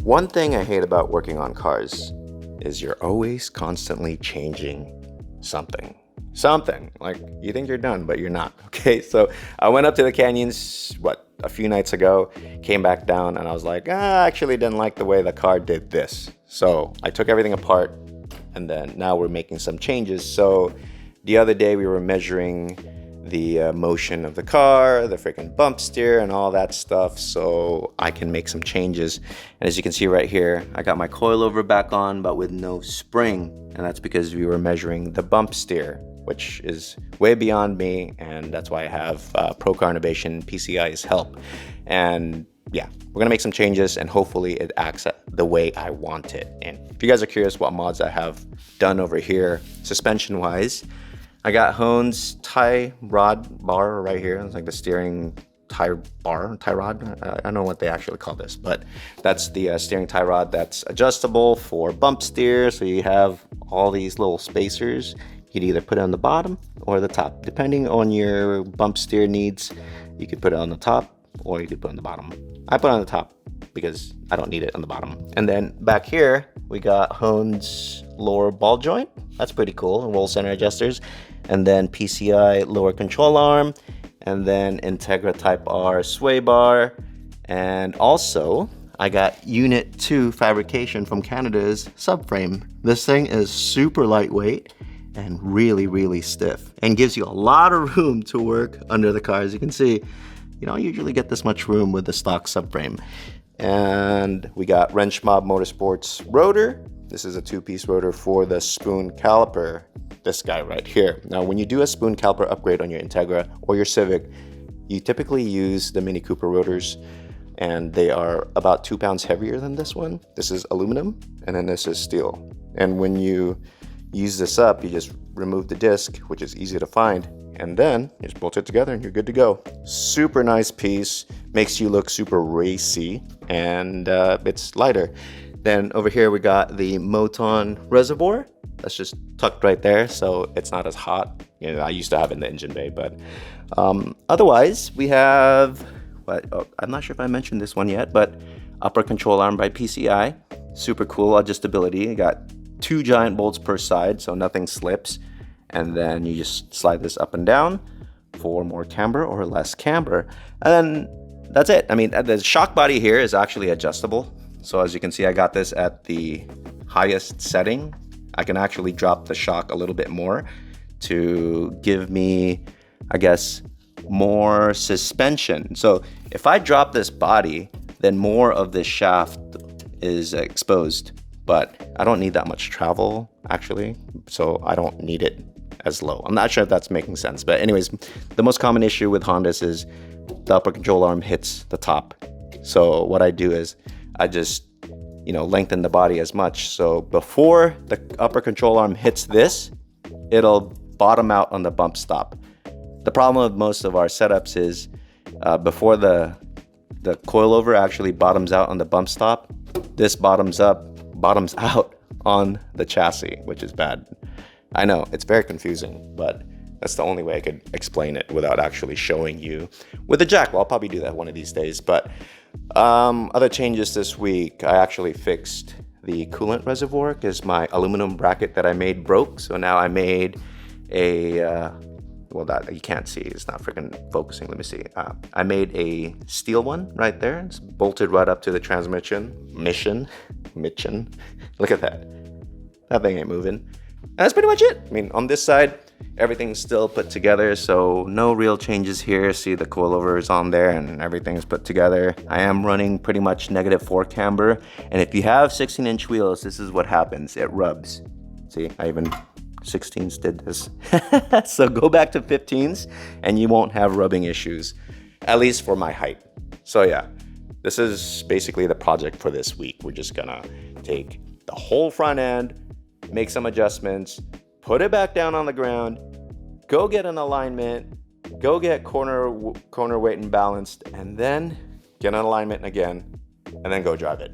One thing I hate about working on cars is you're always constantly changing something. Like, you think you're done, but you're not. Okay, so I went up to the canyons, a few nights ago, came back down, and I was like, I actually didn't like the way the car did this. So I took everything apart, and then now we're making some changes. So the other day we were measuring the motion of the car, the freaking bump steer, and all that stuff, so I can make some changes. And as you can see right here, I got my coilover back on, but with no spring, and that's because we were measuring the bump steer, which is way beyond me, and that's why I have Pro Car Innovation PCI's help. And yeah, we're gonna make some changes, and hopefully it acts the way I want it. And if you guys are curious what mods I have done over here, suspension-wise, I got Hohn's tie rod bar right here. It's like the steering tie rod. I don't know what they actually call this, but that's the steering tie rod that's adjustable for bump steer. So you have all these little spacers. You could either put it on the bottom or the top, depending on your bump steer needs. You could put it on the top or you could put it on the bottom. I put it on the top because I don't need it on the bottom. And then back here, we got Hohn's lower ball joint. That's pretty cool. Roll center adjusters. And then PCI lower control arm. And then Integra Type R sway bar. And also, I got Unit 2 Fabrication from Canada's subframe. This thing is super lightweight and really, really stiff. And gives you a lot of room to work under the car. As you can see, you don't usually get this much room with the stock subframe. And we got Wrench Mob Motorsports rotor. This is a two-piece rotor for the spoon caliper, this guy right here. Now, when you do a spoon caliper upgrade on your Integra or your Civic, you typically use the Mini Cooper rotors, and they are about 2 pounds heavier than this one. This is aluminum, and then this is steel. And when you use this up, you just remove the disc, which is easy to find, and then you just bolt it together and you're good to go. Super nice piece, makes you look super racy, and it's lighter. Then over here we got the Moton reservoir. That's just tucked right there, so it's not as hot. You know, I used to have it in the engine bay, but otherwise we have, I'm not sure if I mentioned this one yet, but upper control arm by PCI. Super cool adjustability. You got 2 giant bolts per side, so nothing slips. And then you just slide this up and down for more camber or less camber. And then that's it. I mean, the shock body here is actually adjustable. So as you can see, I got this at the highest setting. I can actually drop the shock a little bit more to give me, I guess, more suspension. So if I drop this body, then more of this shaft is exposed, but I don't need that much travel actually. So I don't need it as low. I'm not sure if that's making sense, but anyways, the most common issue with Hondas is the upper control arm hits the top. So what I do is I just, lengthen the body as much. So before the upper control arm hits this, it'll bottom out on the bump stop. The problem with most of our setups is before the coilover actually bottoms out on the bump stop, this bottoms out on the chassis, which is bad. I know, it's very confusing, but that's the only way I could explain it without actually showing you with the jack. Well, I'll probably do that one of these days, but other changes this week, I actually fixed the coolant reservoir because my aluminum bracket that I made broke. So now I made a, that you can't see, it's not freaking focusing. Let me see. I made a steel one right there. It's bolted right up to the transmission. Mission. Look at that. That thing ain't moving. And that's pretty much it. I mean, on this side, everything's still put together, so no real changes here. See, the coilover is on there and everything's put together. I am running pretty much -4 camber, and if you have 16-inch wheels, this is what happens. It rubs. See, I even 16s did this. So go back to 15s and you won't have rubbing issues, at least for my height. So yeah, this is basically the project for this week. We're just gonna take the whole front end, make some adjustments, put it back down on the ground, go get an alignment, go get corner weight and balanced, and then get an alignment again, and then go drive it.